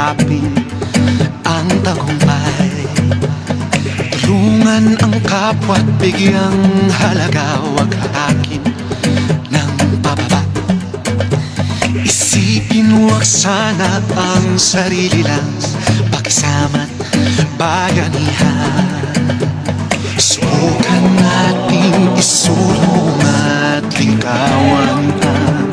yakapin ang tagumpay. Tulungan ang kapwa't bigyang halaga, huwag hatakin ng pababa. Isipin huwag sana ang sarili lang, pakisama't bayanihan. Subukan nating isulong at ligawan ang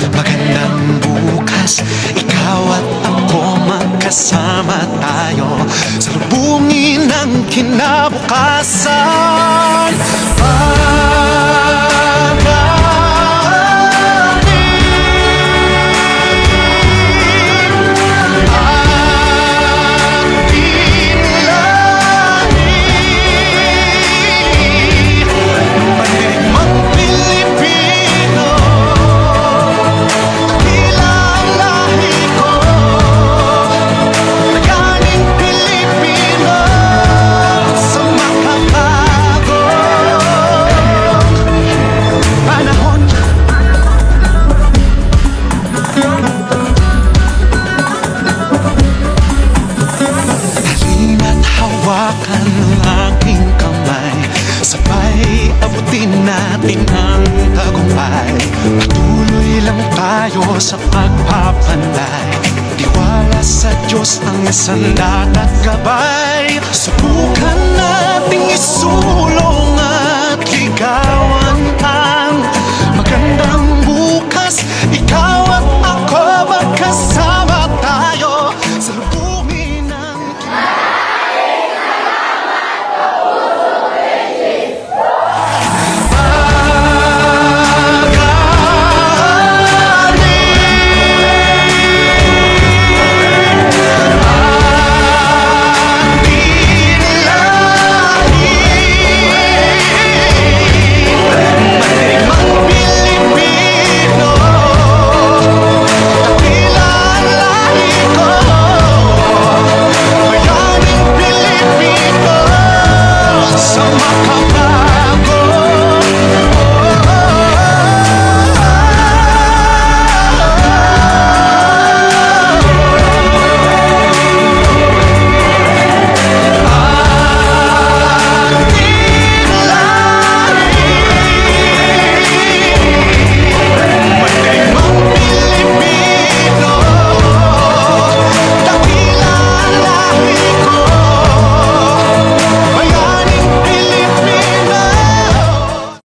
magandang bukas. Ikaw at ako magkasama tayo sa lubungin ng kinabukasan. Hawakan ang aking kamay, sabay abutin natin ang tagumpay. Patuloy lang tayo sa pagpapanday, tiwala sa Diyos ang sandat at gabay.